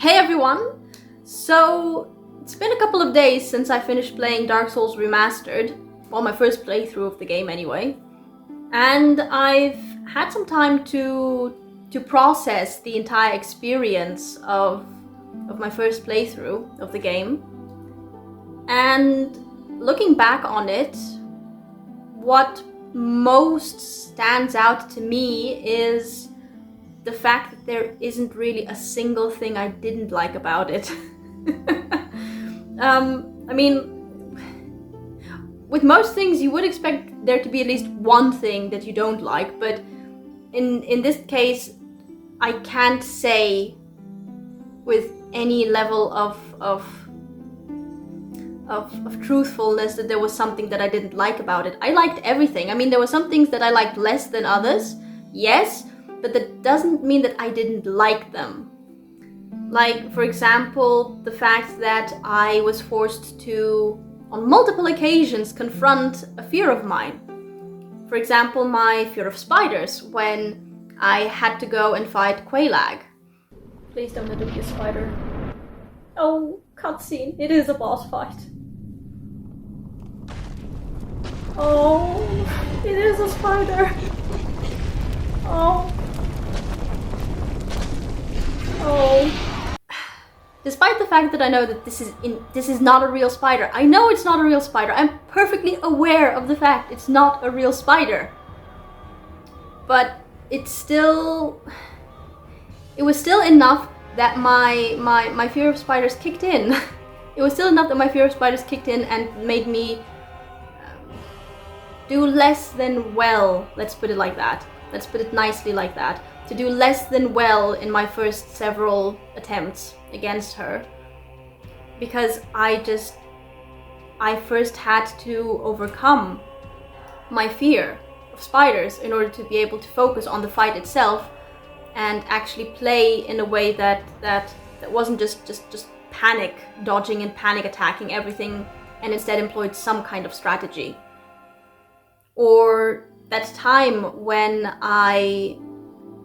Hey everyone! So, it's been a couple of days since I finished playing Dark Souls Remastered. Well, my first playthrough of the game anyway. And I've had some time to process the entire experience of my first playthrough of the game. And looking back on it, what most stands out to me is the fact that there isn't really a single thing I didn't like about it. I mean, with most things you would expect there to be at least one thing that you don't like, but in this case I can't say with any level of truthfulness that there was something that I didn't like about it. I liked everything. I mean, there were some things that I liked less than others, yes, but that doesn't mean that I didn't like them. Like, for example, the fact that I was forced to, on multiple occasions, confront a fear of mine. For example, my fear of spiders, when I had to go and fight Quailag. Please don't let it be a spider. Oh, cutscene. It is a boss fight. Oh, it is a spider. Oh. Oh. Despite the fact that I know that this is not a real spider. I know it's not a real spider. I'm perfectly aware of the fact it's not a real spider. But it was still enough that my fear of spiders kicked in. It was still enough that my fear of spiders kicked in and made me do less than well. Let's put it like that. Let's put it nicely like that. To do less than well in my first several attempts against her. Because I first had to overcome my fear of spiders in order to be able to focus on the fight itself and actually play in a way that wasn't just panic dodging and panic attacking everything, and instead employed some kind of strategy. Or that time when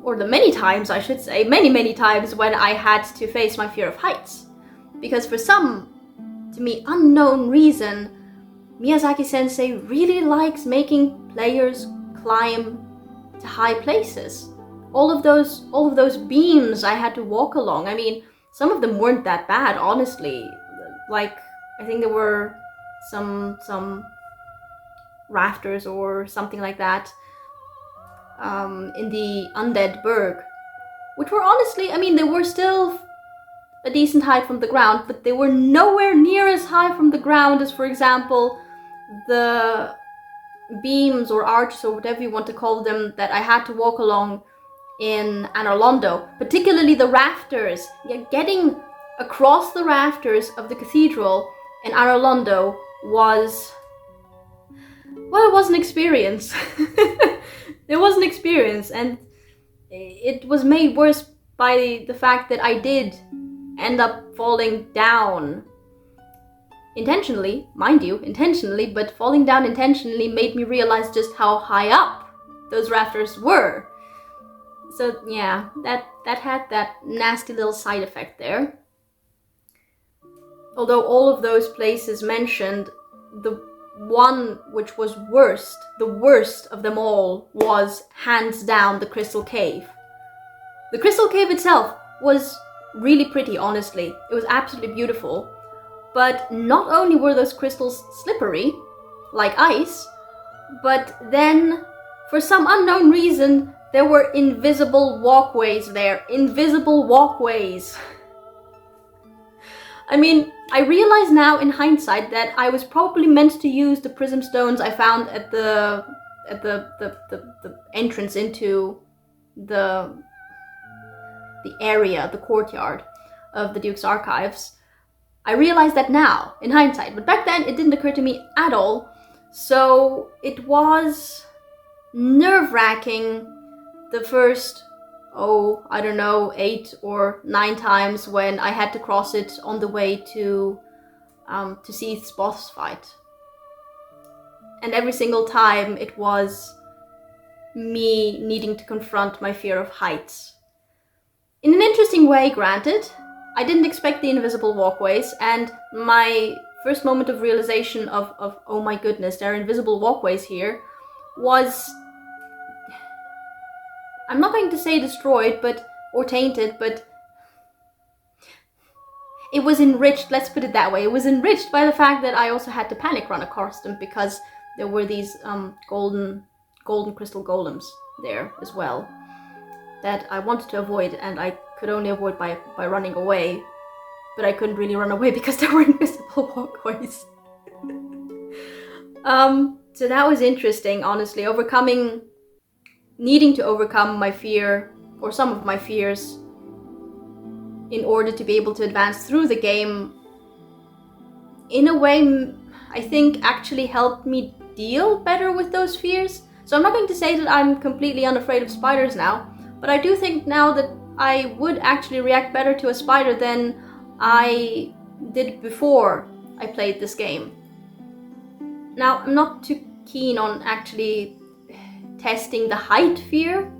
or the many times, I should say, many times when I had to face my fear of heights. Because for some, to me, unknown reason, Miyazaki-sensei really likes making players climb to high places. All of those beams I had to walk along, I mean, some of them weren't that bad, honestly. Like, I think there were some rafters or something like that in the Undead Burg, which were honestly, I mean, they were still a decent height from the ground, but they were nowhere near as high from the ground as, for example, the beams or arches or whatever you want to call them that I had to walk along in Anor Londo, particularly the rafters. Yeah, getting across the rafters of the cathedral in Anor Londo was, well, it was an experience. It was an experience, and it was made worse by the fact that I did end up falling down. Intentionally, mind you, intentionally, but falling down intentionally made me realize just how high up those rafters were. So yeah, that had that nasty little side effect there. Although all of those places mentioned, the one which was the worst of them all, was hands down the Crystal Cave. The Crystal Cave itself was really pretty, honestly. It was absolutely beautiful. But not only were those crystals slippery, like ice, but then, for some unknown reason, there were invisible walkways there. Invisible walkways. I mean, I realize now in hindsight that I was probably meant to use the prism stones I found at the entrance into the area, the courtyard of the Duke's Archives. I realize that now, in hindsight, but back then it didn't occur to me at all, so it was nerve-wracking the first, I don't know, 8 or 9 times when I had to cross it on the way to Seath's boss fight. And every single time it was me needing to confront my fear of heights. In an interesting way, granted. I didn't expect the invisible walkways, and my first moment of realization of oh my goodness, there are invisible walkways here, was, I'm not going to say destroyed, or tainted, but it was enriched, let's put it that way. It was enriched by the fact that I also had to panic run across them, because there were these golden crystal golems there as well that I wanted to avoid, and I could only avoid by running away. But I couldn't really run away because there were invisible walkways. So that was interesting, honestly. Needing to overcome my fear, or some of my fears, in order to be able to advance through the game, in a way, I think actually helped me deal better with those fears. So I'm not going to say that I'm completely unafraid of spiders now, but I do think now that I would actually react better to a spider than I did before I played this game. Now, I'm not too keen on actually testing the height fear,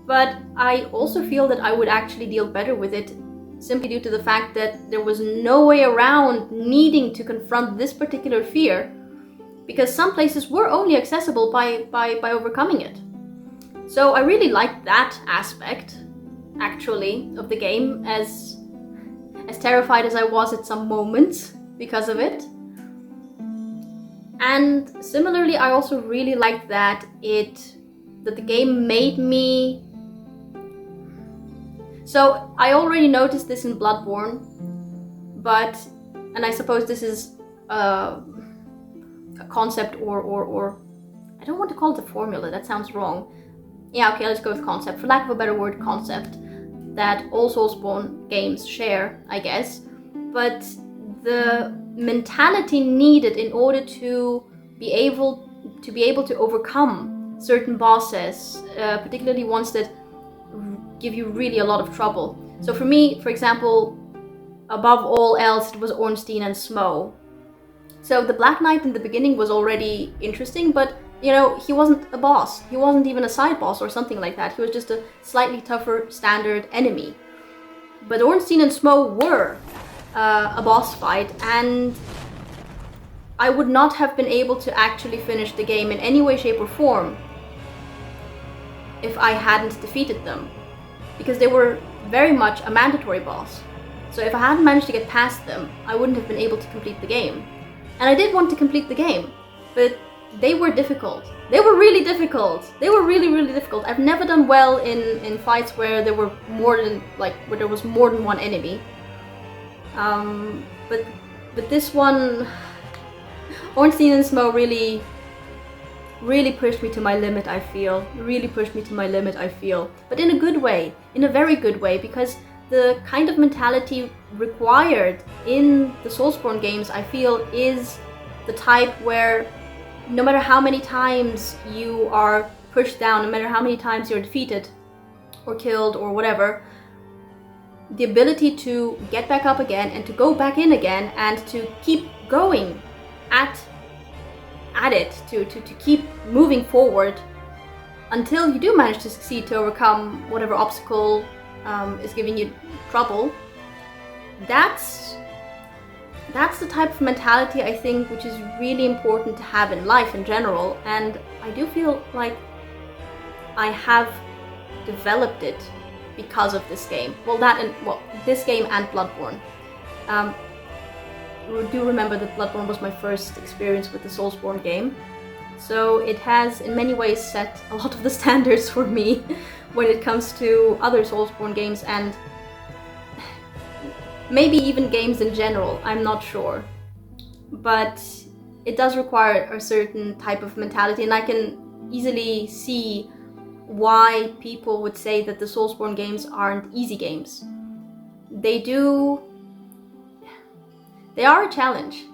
but I also feel that I would actually deal better with it, simply due to the fact that there was no way around needing to confront this particular fear, because some places were only accessible by overcoming it. So I really liked that aspect, actually, of the game, as terrified as I was at some moments because of it. And similarly, I also really liked that the game made me... So I already noticed this in Bloodborne, and I suppose this is a concept or I don't want to call it a formula, that sounds wrong. Yeah, okay, let's go with concept. For lack of a better word, concept. That all Soulsborne games share, I guess. But the mentality needed in order to be able to overcome certain bosses, particularly ones that give you really a lot of trouble. So for me, for example, above all else, it was Ornstein and Smough. So the Black Knight in the beginning was already interesting, but he wasn't a boss. He wasn't even a side boss or something like that. He was just a slightly tougher standard enemy. But Ornstein and Smough were a boss fight, and I would not have been able to actually finish the game in any way, shape or form if I hadn't defeated them, because they were very much a mandatory boss. So if I hadn't managed to get past them, I wouldn't have been able to complete the game. And I did want to complete the game, but they were difficult. They were really difficult. They were really, really difficult. I've never done well in fights where there were where there was more than one enemy. But this one, Ornstein and Smough really pushed me to my limit, I feel. Really pushed me to my limit, I feel. But in a good way, in a very good way, because the kind of mentality required in the Soulsborne games, I feel, is the type where no matter how many times you are pushed down, no matter how many times you're defeated or killed or whatever, the ability to get back up again and to go back in again and to keep going at it, to keep moving forward until you do manage to succeed to overcome whatever obstacle is giving you trouble. That's the type of mentality, I think, which is really important to have in life in general, and I do feel like I have developed it because of this game. This game and Bloodborne. I do remember that Bloodborne was my first experience with the Soulsborne game, so it has in many ways set a lot of the standards for me when it comes to other Soulsborne games, and maybe even games in general, I'm not sure. But it does require a certain type of mentality, and I can easily see why people would say that the Soulsborne games aren't easy games. They are a challenge.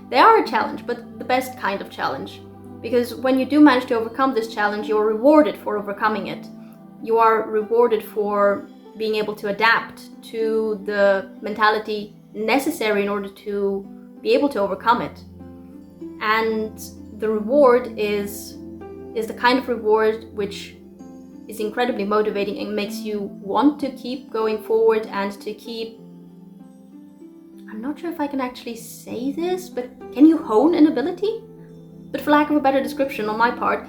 They are a challenge, but the best kind of challenge. Because when you do manage to overcome this challenge, you're rewarded for overcoming it. You are rewarded for being able to adapt to the mentality necessary in order to be able to overcome it. And the reward is the kind of reward which is incredibly motivating and makes you want to keep going forward and to keep I'm not sure if I can actually say this, but can you hone an ability? But for lack of a better description on my part,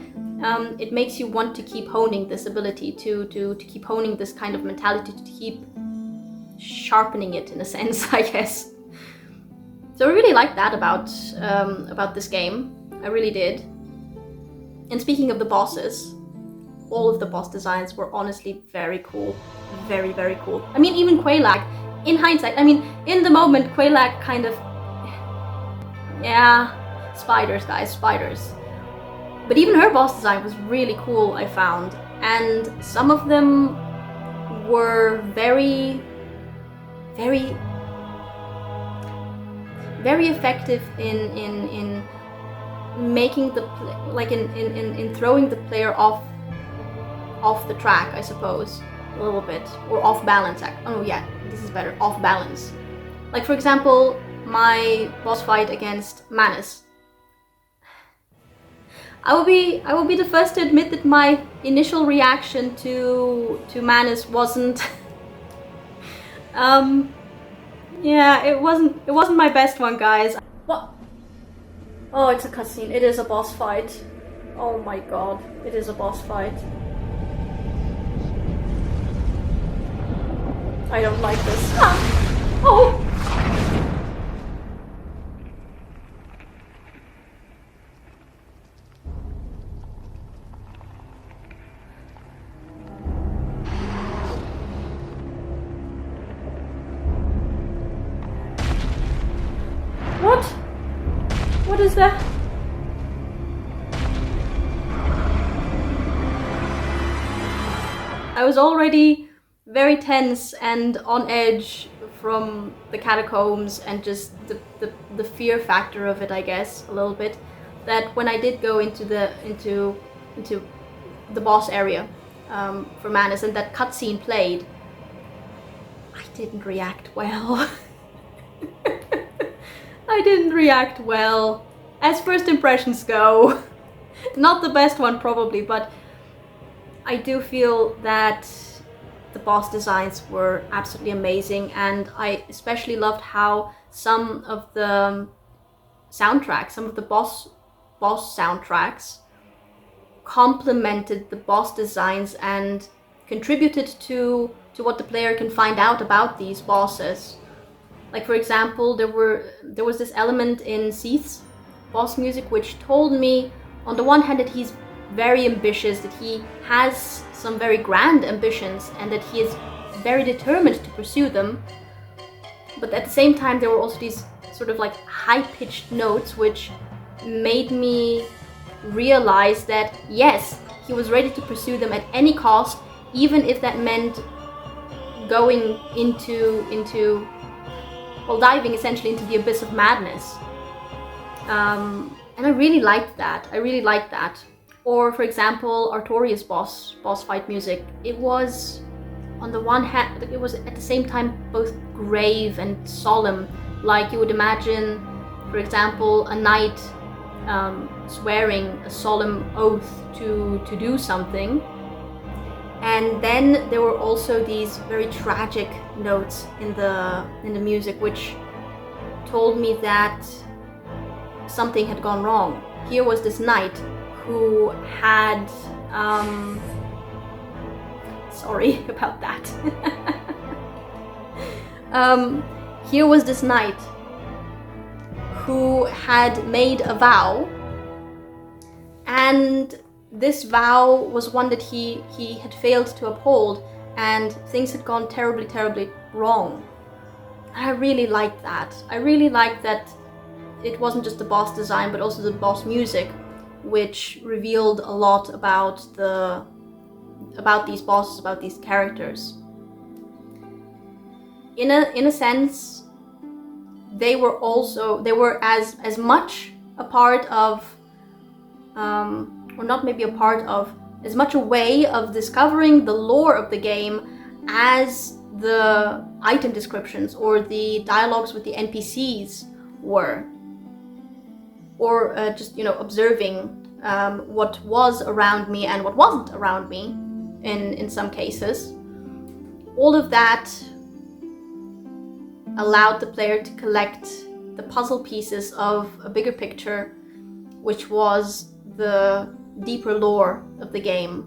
it makes you want to keep honing this ability, to keep honing this kind of mentality, to keep sharpening it in a sense, I guess. So I really liked that about this game. I really did. And speaking of the bosses, all of the boss designs were honestly very cool. Very, very cool. I mean, even Quelaag, in hindsight, I mean, in the moment, Quelaag kind of... Yeah, spiders, guys, spiders. But even her boss design was really cool, I found. And some of them were very effective in making the in throwing the player off the track, I suppose, a little bit, or off balance. Oh yeah, this is better. Off balance. Like for example, my boss fight against Manus. I will be the first to admit that my initial reaction to Manus wasn't. Yeah, it wasn't my best one, guys. What? Oh, it's a cutscene. It is a boss fight. Oh my god, it is a boss fight. I don't like this. Ah. Oh! What? What is that? I was already very tense and on edge from the catacombs and just the fear factor of it, I guess, a little bit. That when I did go into the boss area for Manus and that cutscene played, I didn't react well. I didn't react well, as first impressions go. Not the best one probably, but I do feel that the boss designs were absolutely amazing, and I especially loved how some of the soundtracks, some of the boss soundtracks complemented the boss designs and contributed to what the player can find out about these bosses. Like for example, there was this element in Seath's boss music which told me, on the one hand, that he's very ambitious, that he has some very grand ambitions, and that he is very determined to pursue them. But at the same time, there were also these sort of like high-pitched notes which made me realize that yes, he was ready to pursue them at any cost, even if that meant going diving essentially into the abyss of madness. And I really liked that. Or for example, Artorias boss fight music. It was, on the one hand, it was at the same time both grave and solemn. Like you would imagine, for example, a knight swearing a solemn oath to do something. And then there were also these very tragic notes in the music which told me that something had gone wrong. Here was this knight who had sorry about that. Here was this knight who had made a vow, and this vow was one that he had failed to uphold, and things had gone terribly, terribly wrong. I really liked that. I really liked that it wasn't just the boss design, but also the boss music, which revealed a lot about these bosses, about these characters. In a sense, they were as much a part of, or not maybe a part of, as much a way of discovering the lore of the game as the item descriptions or the dialogues with the NPCs were. Or just, observing what was around me and what wasn't around me in some cases. All of that allowed the player to collect the puzzle pieces of a bigger picture, which was the deeper lore of the game.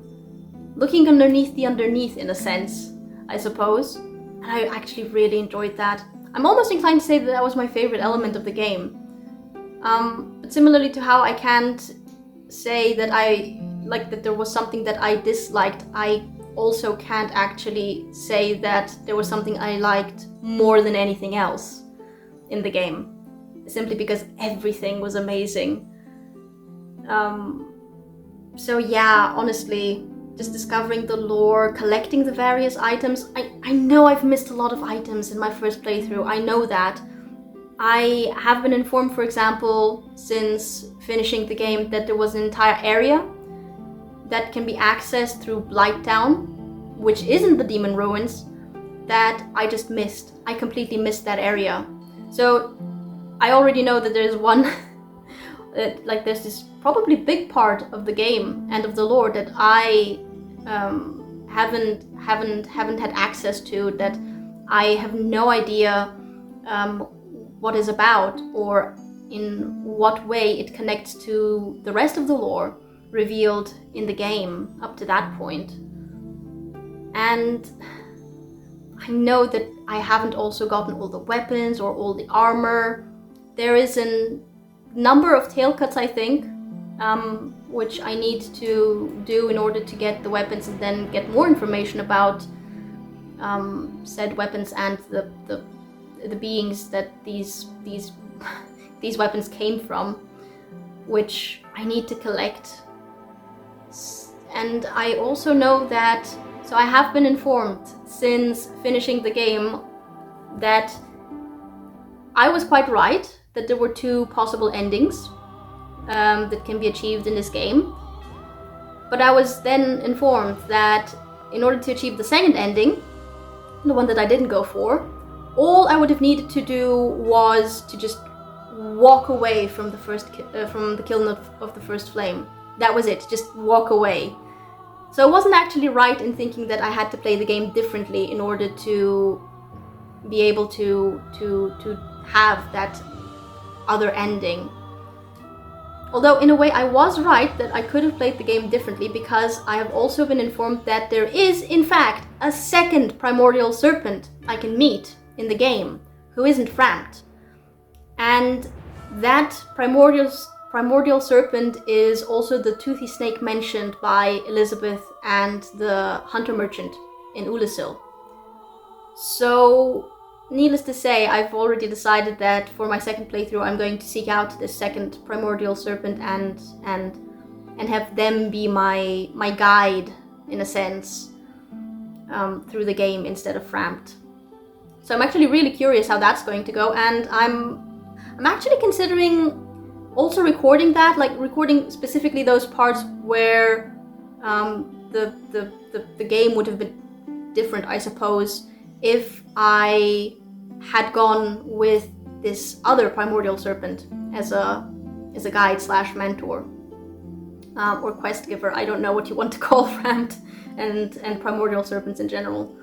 Looking underneath the underneath, in a sense, I suppose. And I actually really enjoyed that. I'm almost inclined to say that that was my favorite element of the game. But similarly to how I can't say that that there was something that I disliked, I also can't actually say that there was something I liked more than anything else in the game. Simply because everything was amazing. So yeah, honestly, just discovering the lore, collecting the various items. I know I've missed a lot of items in my first playthrough, I know that. I have been informed, for example, since finishing the game, that there was an entire area that can be accessed through Blighttown, which isn't the Demon Ruins, that I just missed. I completely missed that area. So I already know that there's one, there's this probably big part of the game and of the lore that I haven't had access to, that I have no idea what is about or in what way it connects to the rest of the lore revealed in the game up to that point. And I know that I haven't also gotten all the weapons or all the armor. There is a number of tail cuts, I think, which I need to do in order to get the weapons and then get more information about said weapons and the beings that these weapons came from, which I need to collect. And I also know that, so I have been informed since finishing the game that I was quite right, that there were 2 possible endings that can be achieved in this game. But I was then informed that in order to achieve the second ending, the one that I didn't go for, all I would have needed to do was to just walk away from the from the kiln of the first flame. That was it, just walk away. So I wasn't actually right in thinking that I had to play the game differently in order to be able to have that other ending. Although in a way I was right that I could have played the game differently, because I have also been informed that there is in fact a second primordial serpent I can meet in the game, who isn't Frampt. And that primordial serpent is also the toothy snake mentioned by Elizabeth and the hunter merchant in Ulasil. So, needless to say, I've already decided that for my second playthrough I'm going to seek out this second primordial serpent and have them be my guide, in a sense, through the game instead of Frampt. So I'm actually really curious how that's going to go, and I'm actually considering also recording that, like recording specifically those parts where the game would have been different, I suppose, if I had gone with this other primordial serpent as a guide / mentor or quest giver. I don't know what you want to call Frampt and primordial serpents in general.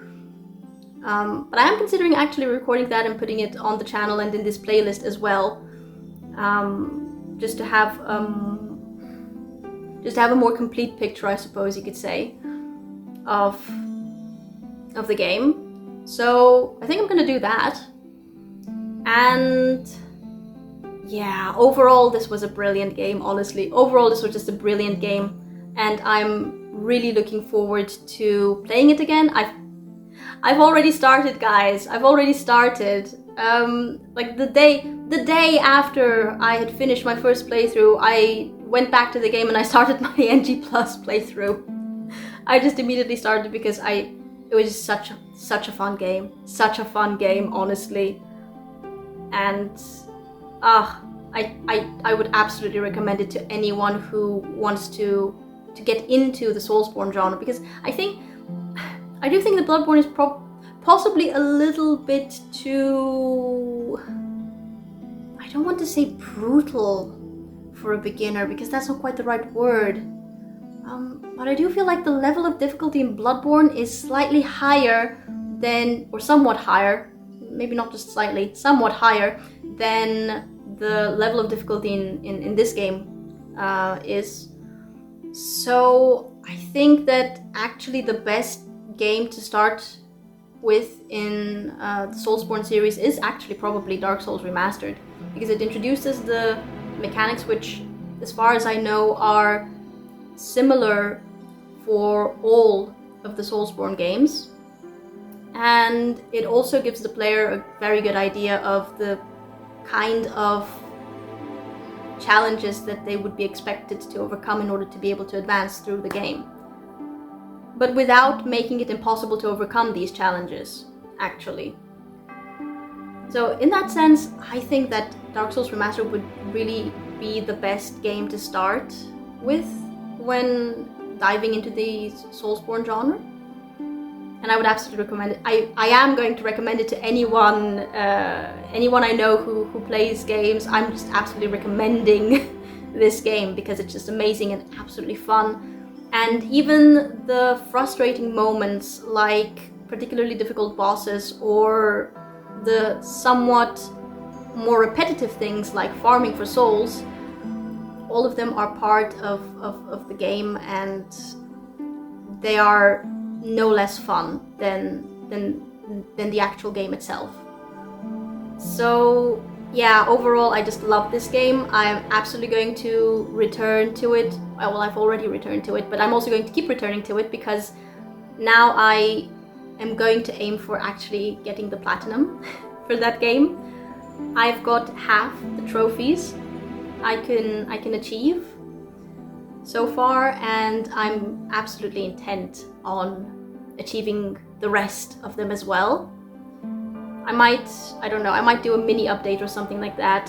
But I am considering actually recording that and putting it on the channel and in this playlist as well, just to have a more complete picture, I suppose you could say, of the game. So I think I'm gonna do that. And yeah, overall this was a brilliant game, honestly. Overall this was just a brilliant game, and I'm really looking forward to playing it again. I've already started, guys. I've already started. Like the day after I had finished my first playthrough, I went back to the game and I started my NG Plus playthrough. I just immediately started because it was just such a fun game. Such a fun game, honestly. And I would absolutely recommend it to anyone who wants to get into the Soulsborne genre, because I do think that Bloodborne is possibly a little bit too, I don't want to say brutal for a beginner, because that's not quite the right word. But I do feel like the level of difficulty in Bloodborne is slightly higher than, or somewhat higher, maybe not just slightly, somewhat higher than the level of difficulty in this game is. So I think that actually the best game to start with in the Soulsborne series is actually probably Dark Souls Remastered, because it introduces the mechanics which, as far as I know, are similar for all of the Soulsborne games, and it also gives the player a very good idea of the kind of challenges that they would be expected to overcome in order to be able to advance through the game, but without making it impossible to overcome these challenges, actually. So in that sense, I think that Dark Souls Remastered would really be the best game to start with when diving into the Soulsborne genre. And I would absolutely recommend it. I am going to recommend it to anyone I know who plays games. I'm just absolutely recommending this game because it's just amazing and absolutely fun. And even the frustrating moments, like particularly difficult bosses or the somewhat more repetitive things like farming for souls, all of them are part of the game, and they are no less fun than the actual game itself. So yeah, overall I just love this game. I'm absolutely going to return to it. Well, I've already returned to it, but I'm also going to keep returning to it because now I am going to aim for actually getting the platinum for that game. I've got half the trophies I can achieve so far, and I'm absolutely intent on achieving the rest of them as well. I might do a mini update or something like that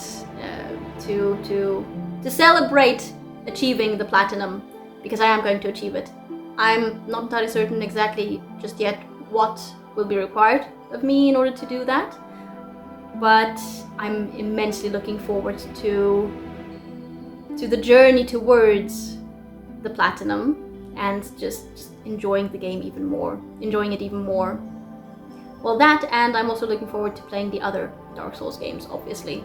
to celebrate achieving the platinum, because I am going to achieve it. I'm not entirely certain exactly just yet what will be required of me in order to do that, but I'm immensely looking forward to the journey towards the platinum and just enjoying the game even more, enjoying it even more. Well, that, and I'm also looking forward to playing the other Dark Souls games, obviously.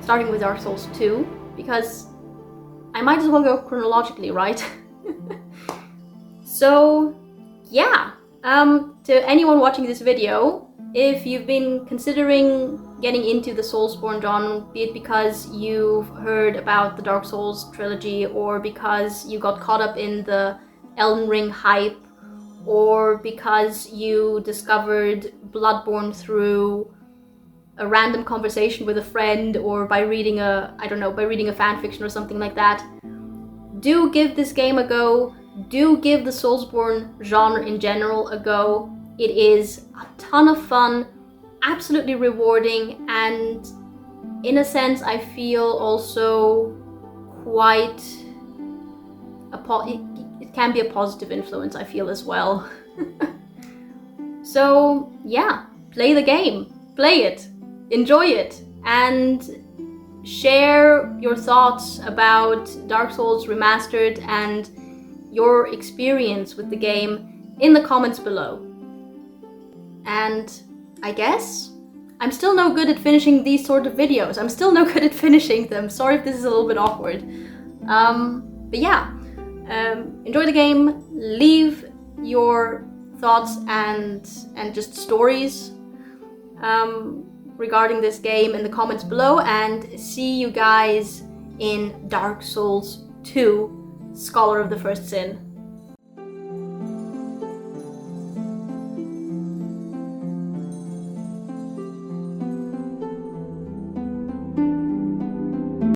Starting with Dark Souls 2, because I might as well go chronologically, right? So, yeah. To anyone watching this video, if you've been considering getting into the Soulsborne genre, be it because you've heard about the Dark Souls trilogy, or because you got caught up in the Elden Ring hype, or because you discovered Bloodborne through a random conversation with a friend, or by reading a fanfiction or something like that, do give this game a go. Do give the Soulsborne genre in general a go. It is a ton of fun, absolutely rewarding, and in a sense I feel also quite it can be a positive influence, I feel, as well. So yeah, play the game, play it, enjoy it, and share your thoughts about Dark Souls Remastered and your experience with the game in the comments below. And I guess I'm still no good at finishing these sort of videos. I'm still no good at finishing them. Sorry if this is a little bit awkward. But yeah, enjoy the game, leave your thoughts and just stories regarding this game in the comments below, and see you guys in Dark Souls 2, Scholar of the First Sin.